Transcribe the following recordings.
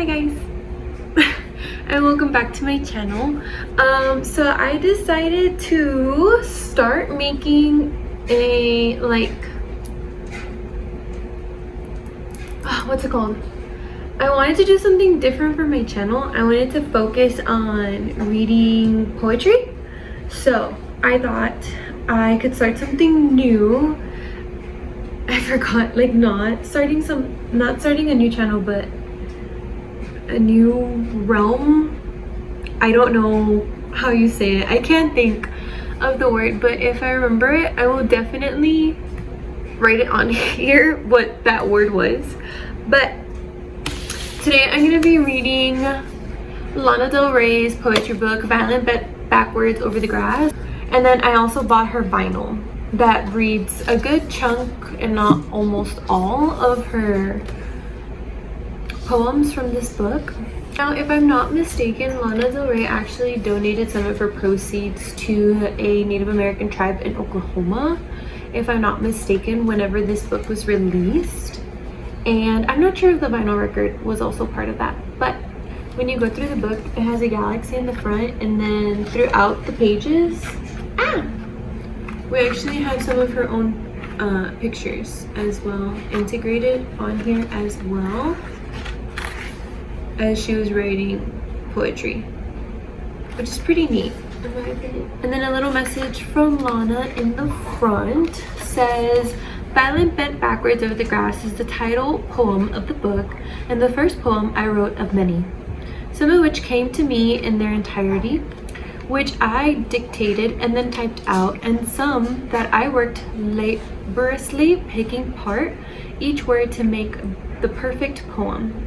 Hi guys and welcome back to my channel. So I decided to start making a what's it called? I wanted to do something different for my channel. I wanted to focus on reading poetry, so I thought I could start something new. I forgot, like, not starting a new channel, but a new realm. I don't know how you say it. I can't think of the word, but if I remember it, I will definitely write it on here what that word was. But today I'm gonna be reading Lana Del Rey's poetry book, Violent Backwards Over the Grass. And then I also bought her vinyl that reads a good chunk, and not almost all, of her poems from this book. Now, if I'm not mistaken, Lana Del Rey actually donated some of her proceeds to a Native American tribe in Oklahoma, if I'm not mistaken, whenever this book was released. And I'm not sure if the vinyl record was also part of that, but when you go through the book, it has a galaxy in the front, and then throughout the pages, we actually have some of her own pictures as well integrated on here, as well as she was writing poetry, which is pretty neat in my opinion. And then a little message from Lana in the front says, "Violent Bent Backwards Over the Grass is the title poem of the book, and the first poem I wrote of many, some of which came to me in their entirety, which I dictated and then typed out, and some that I worked laboriously picking apart each word to make the perfect poem.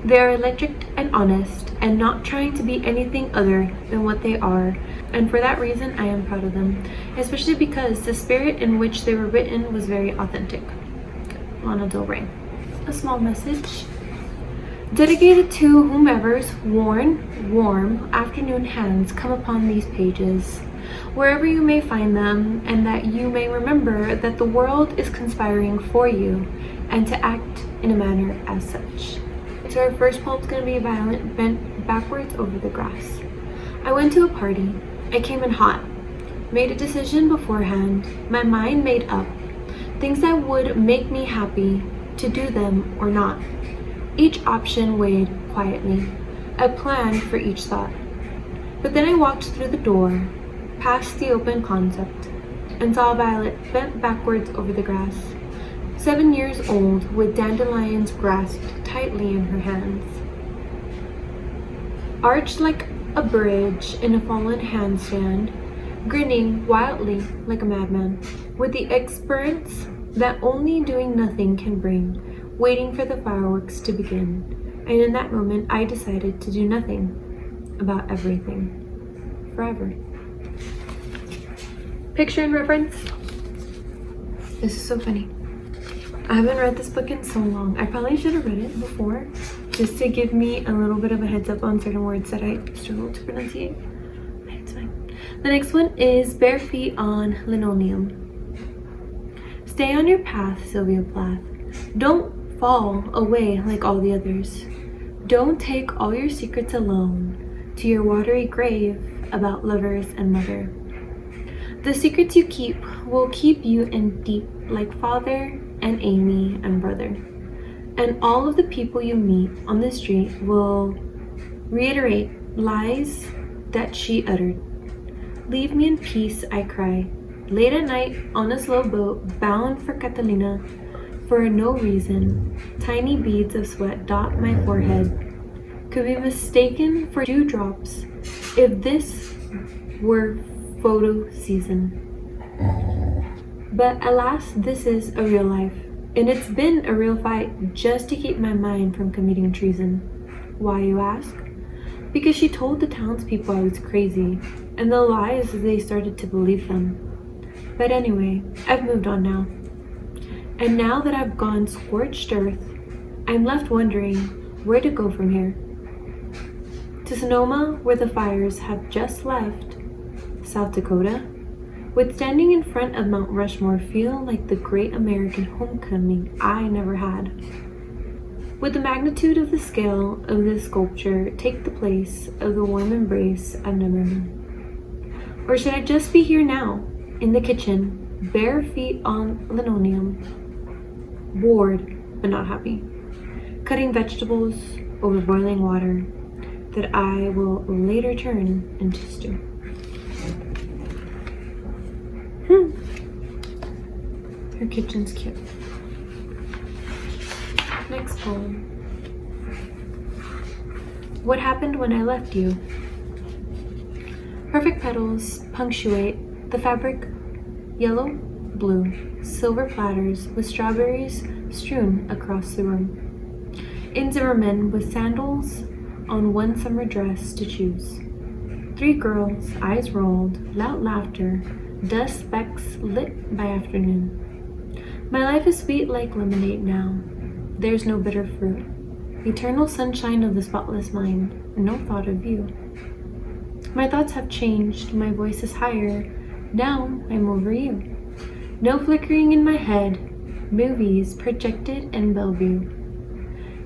They are electric and honest, and not trying to be anything other than what they are, and for that reason I am proud of them, especially because the spirit in which they were written was very authentic." Lana Del Rey. A small message dedicated to whomever's worn, warm afternoon hands come upon these pages, wherever you may find them, and that you may remember that the world is conspiring for you, and to act in a manner as such. So our first poem is going to be Violent Bent Backwards Over the Grass. I went to a party. I came in hot. Made a decision beforehand. My mind made up. Things that would make me happy, to do them or not. Each option weighed quietly. I planned for each thought. But then I walked through the door, past the open concept, and saw Violet bent backwards over the grass, 7 years old, with dandelions grasped tightly in her hands. Arched like a bridge in a fallen handstand, grinning wildly like a madman, with the exuberance that only doing nothing can bring, waiting for the fireworks to begin. And in that moment, I decided to do nothing about everything. Forever. Picture and reference. This is so funny. I haven't read this book in so long. I probably should have read it before, just to give me a little bit of a heads up on certain words that I struggle to pronunciate. But it's fine. The next one is Bare Feet on Linoleum. Stay on your path, Sylvia Plath. Don't fall away like all the others. Don't take all your secrets alone to your watery grave about lovers and mother. The secrets you keep will keep you in deep, like father and Amy and brother. And all of the people you meet on the street will reiterate lies that she uttered. Leave me in peace, I cry. Late at night on a slow boat bound for Catalina. For no reason, tiny beads of sweat dot my forehead. Could be mistaken for dewdrops if this were photo season. But alas, this is a real life, and it's been a real fight just to keep my mind from committing treason. Why, you ask? Because she told the townspeople I was crazy, and the lies they started to believe them. But anyway, I've moved on now. And now that I've gone scorched earth, I'm left wondering where to go from here. To Sonoma, where the fires have just left. South Dakota, with standing in front of Mount Rushmore feel like the great American homecoming I never had. Would the magnitude of the scale of this sculpture take the place of the warm embrace I've never known? Or should I just be here now, in the kitchen, bare feet on linoleum, bored but not happy, cutting vegetables over boiling water that I will later turn into stew? Her kitchen's cute. Next poem. What happened when I left you? Perfect petals punctuate the fabric, yellow, blue, silver platters with strawberries strewn across the room. In Zimmerman with sandals on one summer dress to choose. 3 girls, eyes rolled, loud laughter, dust specks lit by afternoon. My life is sweet like lemonade now. There's no bitter fruit. Eternal sunshine of the spotless mind, no thought of you. My thoughts have changed, my voice is higher. Now I'm over you. No flickering in my head, movies projected in Bellevue.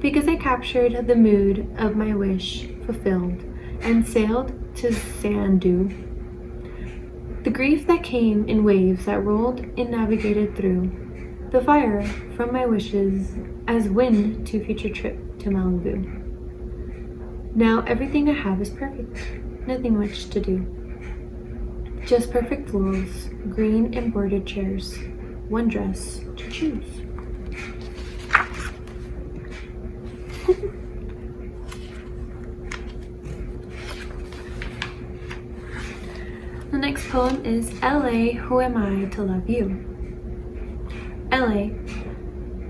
Because I captured the mood of my wish fulfilled and sailed to Sandu. The grief that came in waves that rolled and navigated through. The fire from my wishes as wind to future trip to Malibu. Now everything I have is perfect, nothing much to do. Just perfect florals, green embroidered chairs, one dress to choose. The next poem is LA, Who Am I to Love You? LA,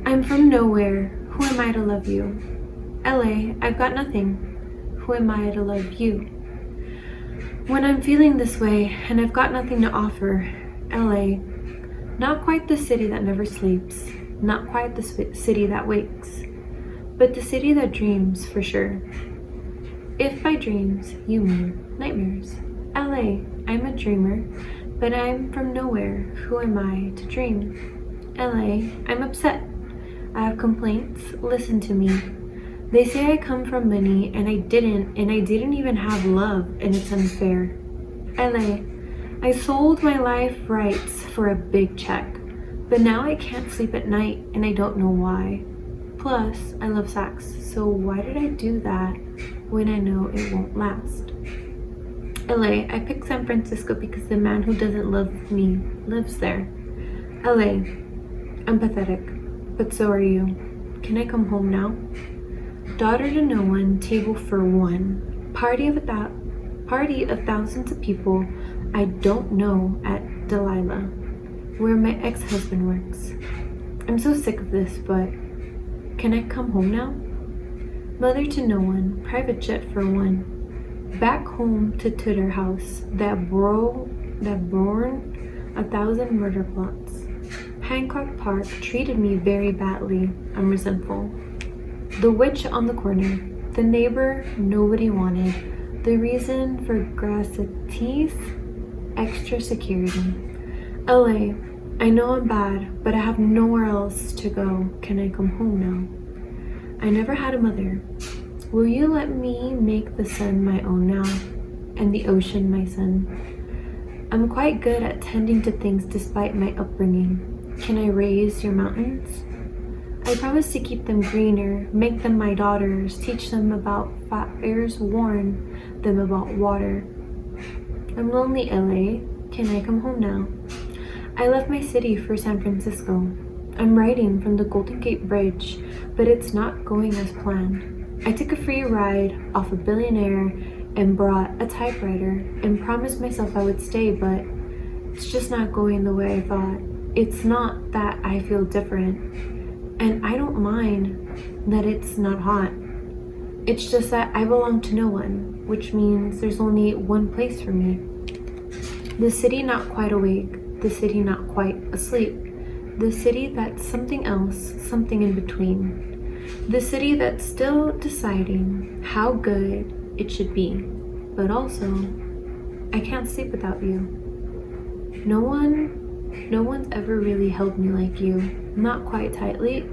I'm from nowhere, who am I to love you? LA, I've got nothing, who am I to love you? When I'm feeling this way and I've got nothing to offer, LA, not quite the city that never sleeps, not quite the city that wakes, but the city that dreams for sure. If by dreams you mean nightmares, LA, I'm a dreamer, but I'm from nowhere, who am I to dream? LA, I'm upset. I have complaints, listen to me. They say I come from money and I didn't even have love and it's unfair. LA, I sold my life rights for a big check, but now I can't sleep at night and I don't know why. Plus, I love sex, so why did I do that when I know it won't last? LA, I picked San Francisco because the man who doesn't love me lives there. LA, I'm pathetic, but so are you. Can I come home now? Daughter to no one, table for one. Party of thousands of people I don't know at Delilah, where my ex-husband works. I'm so sick of this, but can I come home now? Mother to no one, private jet for one. Back home to Tudor house that born 1,000 murder plots. Hancock Park treated me very badly. I'm resentful. The witch on the corner. The neighbor nobody wanted. The reason for gratuities. Extra security. LA, I know I'm bad, but I have nowhere else to go. Can I come home now? I never had a mother. Will you let me make the sun my own now? And the ocean my sun? I'm quite good at tending to things despite my upbringing. Can I raise your mountains? I promise to keep them greener, make them my daughters, teach them about fires, warn them about water. I'm lonely, LA. Can I come home now? I left my city for San Francisco. I'm writing from the Golden Gate Bridge, but it's not going as planned. I took a free ride off a billionaire and brought a typewriter and promised myself I would stay, but it's just not going the way I thought. It's not that I feel different, and I don't mind that it's not hot. It's just that I belong to no one, which means there's only one place for me. The city not quite awake, the city not quite asleep, the city that's something else, something in between. The city that's still deciding how good it should be, but also, I can't sleep without you. No one's ever really held me like you. Not quite tightly,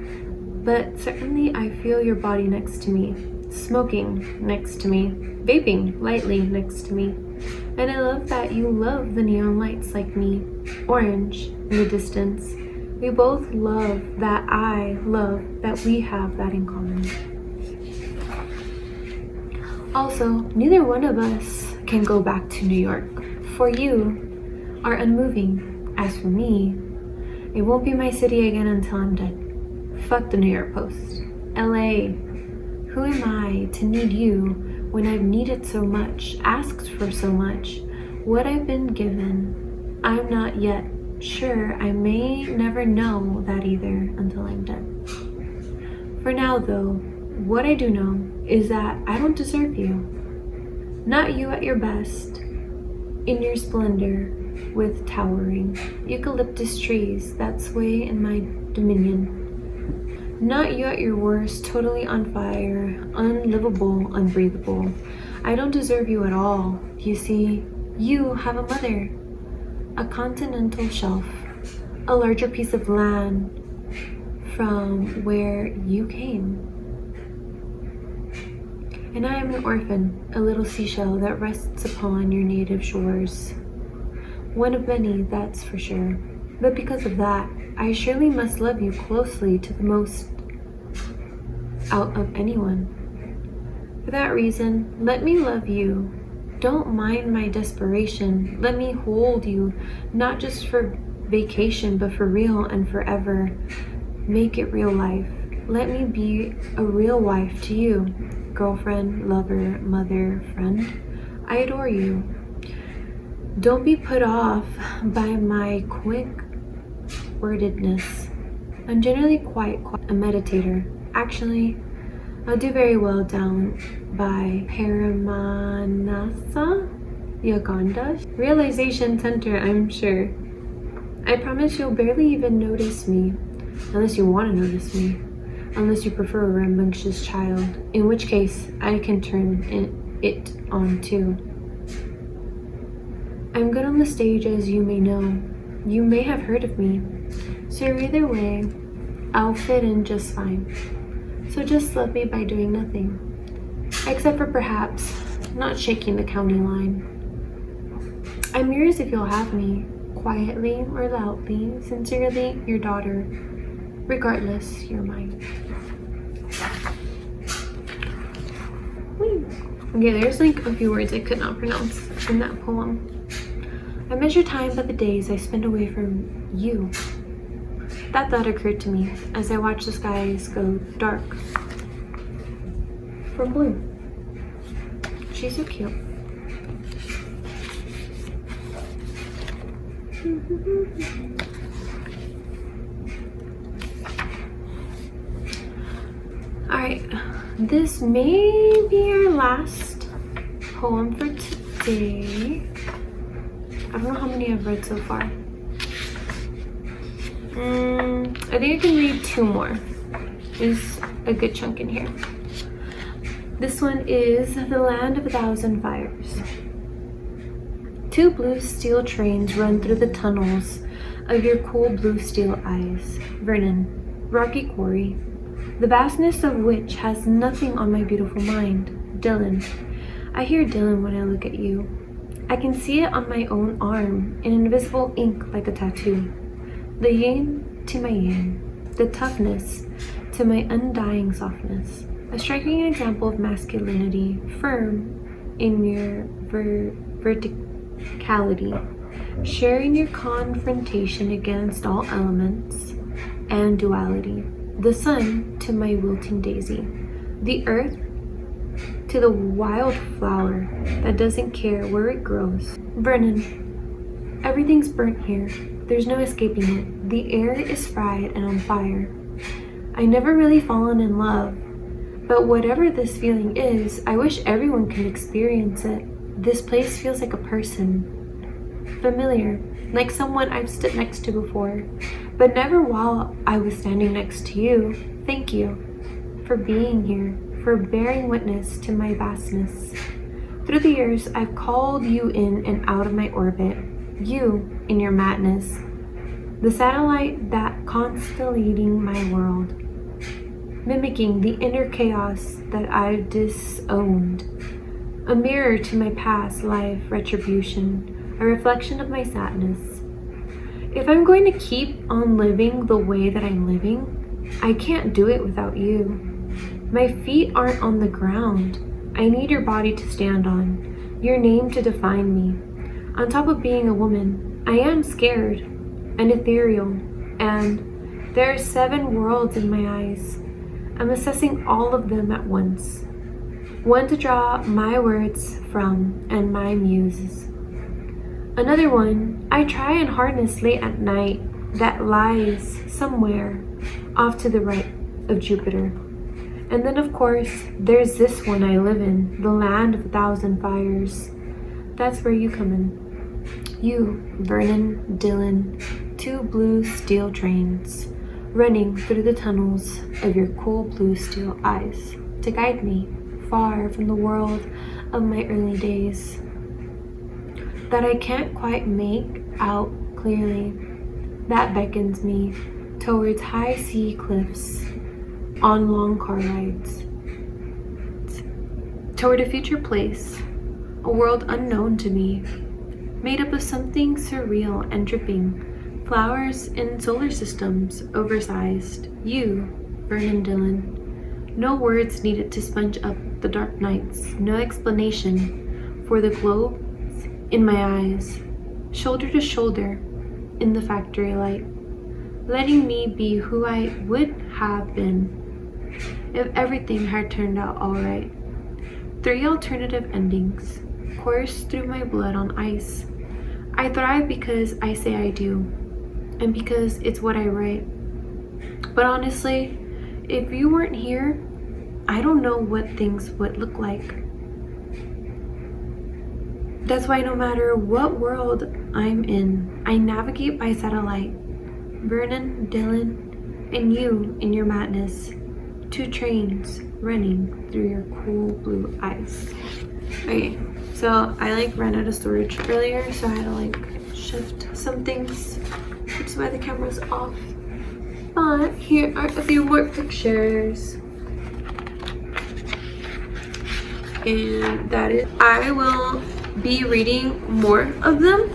but certainly I feel your body next to me, smoking next to me, vaping lightly next to me. And I love that you love the neon lights like me, orange in the distance. We both love that I love that we have that in common. Also, neither one of us can go back to New York. For you are unmoving. As for me, it won't be my city again until I'm dead. Fuck the New York Post. LA, who am I to need you when I've needed so much, asked for so much, what I've been given? I'm not yet sure. I may never know that either until I'm dead. For now though, what I do know is that I don't deserve you. Not you at your best, in your splendor with towering eucalyptus trees that sway in my dominion. Not you at your worst, totally on fire, unlivable, unbreathable. I don't deserve you at all. You see, you have a mother, a continental shelf, a larger piece of land from where you came. And I am an orphan, a little seashell that rests upon your native shores. One of many, that's for sure. But because of that, I surely must love you closely to the most out of anyone. For that reason, let me love you. Don't mind my desperation. Let me hold you, not just for vacation, but for real and forever. Make it real life. Let me be a real wife to you. Girlfriend, lover, mother, friend. I adore you. Don't be put off by my quick wordedness. I'm generally quite a meditator. Actually, I'll do very well down by Paramanasa Yaganda Realization Center, I'm sure. I promise you'll barely even notice me, unless you want to notice me. Unless you prefer a rambunctious child, in which case I can turn it on too. I'm good on the stage, as you may know. You may have heard of me. So either way, I'll fit in just fine. So just love me by doing nothing. Except for perhaps not shaking the county line. I'm yours if you'll have me, quietly or loudly. Sincerely, your daughter. Regardless, you're mine. Okay, there's like a few words I could not pronounce in that poem. I measure time by the days I spend away from you. That thought occurred to me as I watched the skies go dark from blue. She's so cute. Alright, this may be our last poem for today. I don't know how many I've read so far. I think I can read 2 more. There's a good chunk in here. This one is The Land of 1,000 Fires. 2 blue steel trains run through the tunnels of your cool blue steel eyes. Vernon, rocky quarry, the vastness of which has nothing on my beautiful mind. Dylan, I hear Dylan when I look at you. I can see it on my own arm, in invisible ink like a tattoo. The yin to my yang, the toughness to my undying softness. A striking example of masculinity, firm in your verticality, sharing your confrontation against all elements and duality. The sun to my wilting daisy, the earth to the wild flower that doesn't care where it grows. Vernon, everything's burnt here. There's no escaping it. The air is fried and on fire. I never really fallen in love, but whatever this feeling is, I wish everyone could experience it. This place feels like a person. Familiar, like someone I've stood next to before, but never while I was standing next to you. Thank you for being here, for bearing witness to my vastness. Through the years, I've called you in and out of my orbit, you in your madness, the satellite that constellating my world. mimicking the inner chaos that I've disowned. A mirror to my past life retribution, a reflection of my sadness. If I'm going to keep on living the way that I'm living, I can't do it without you. My feet aren't on the ground. I need your body to stand on, your name to define me. On top of being a woman, I am scared and ethereal, and there are 7 worlds in my eyes. I'm assessing all of them at once. One to draw my words from and my muses. Another one I try and harness late at night that lies somewhere off to the right of Jupiter. And then of course, there's this one I live in, the land of 1,000 fires. That's where you come in. You, Vernon, Dylan, 2 blue steel trains, running through the tunnels of your cool blue steel eyes to guide me far from the world of my early days that I can't quite make out clearly, that beckons me towards high sea cliffs on long car rides, toward a future place, a world unknown to me, made up of something surreal and dripping, flowers in solar systems, oversized. You, Vernon Dillon. No words needed to sponge up the dark nights, no explanation for the globe in my eyes, shoulder to shoulder in the factory light, letting me be who I would have been if everything had turned out alright. 3 alternative endings course through my blood on ice. I thrive because I say I do, and because it's what I write. But honestly, if you weren't here, I don't know what things would look like. That's why no matter what world I'm in, I navigate by satellite. Vernon, Dylan, and you in your madness. 2 trains running through your cool blue eyes. Okay, so I ran out of storage earlier, so I had to shift some things, which is why the camera's off. But here are a few more pictures. And that is, I will be reading more of them,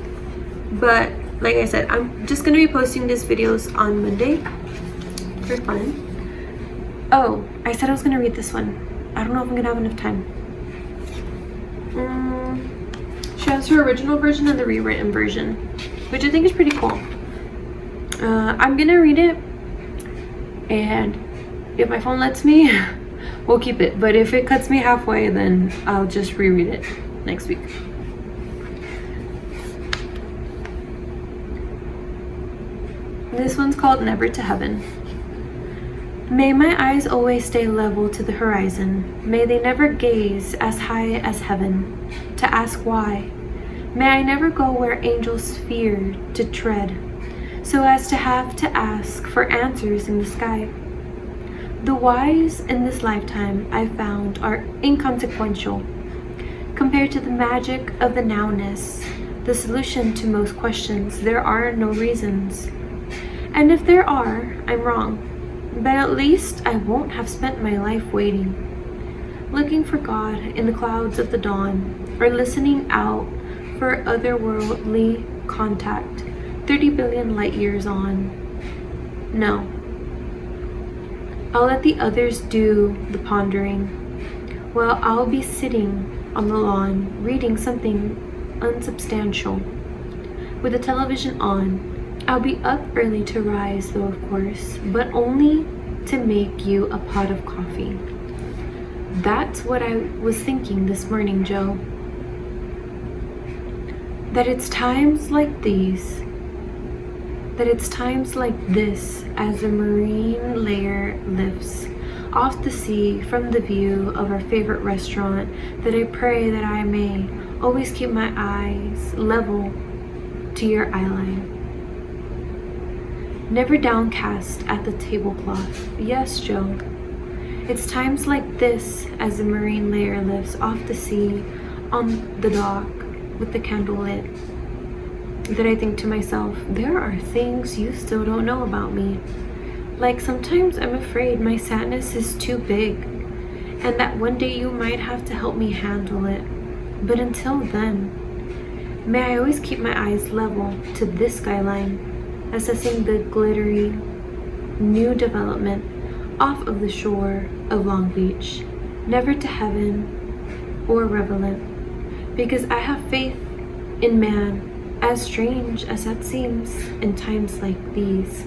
but like I said, I'm just gonna be posting these videos on Monday for fun. Oh, I said I was gonna read this one. I don't know if I'm gonna have enough time. She has her original version and the rewritten version, which I think is pretty cool. I'm gonna read it, and if my phone lets me, we'll keep it. But if it cuts me halfway, then I'll just reread it next week. This one's called Never to Heaven. May my eyes always stay level to the horizon. May they never gaze as high as heaven, to ask why. May I never go where angels fear to tread, so as to have to ask for answers in the sky. The whys in this lifetime I've found are inconsequential compared to the magic of the nowness, the solution to most questions. There are no reasons. And if there are, I'm wrong. But at least I won't have spent my life waiting, looking for God in the clouds of the dawn, or listening out for otherworldly contact 30 billion light years on. No. I'll let the others do the pondering, while I'll be sitting on the lawn reading something unsubstantial with the television on. I'll be up early to rise, though, of course, but only to make you a pot of coffee. That's what I was thinking this morning, Joe. That it's times like these, that it's times like this as the marine layer lifts off the sea from the view of our favorite restaurant, that I pray that I may always keep my eyes level to your eyeline. Never downcast at the tablecloth. Yes, Joe. It's times like this as the marine layer lifts off the sea on the dock with the candle lit, that I think to myself, there are things you still don't know about me. Like, sometimes I'm afraid my sadness is too big, and that one day you might have to help me handle it. But until then, may I always keep my eyes level to this skyline, assessing the glittery new development off of the shore of Long Beach, never to heaven or relevant, because I have faith in man, as strange as that seems in times like these.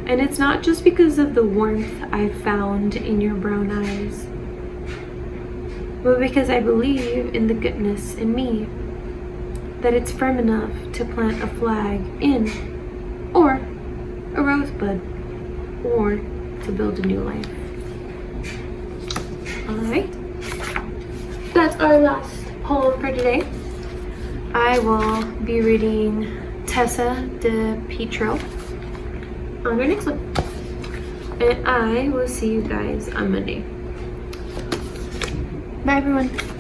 And it's not just because of the warmth I've found in your brown eyes, but because I believe in the goodness in me, that it's firm enough to plant a flag in, or a rosebud, or to build a new life. Alright, that's our last poem for today. I will be reading Tessa de Pietro on our next one. And I will see you guys on Monday. Bye everyone.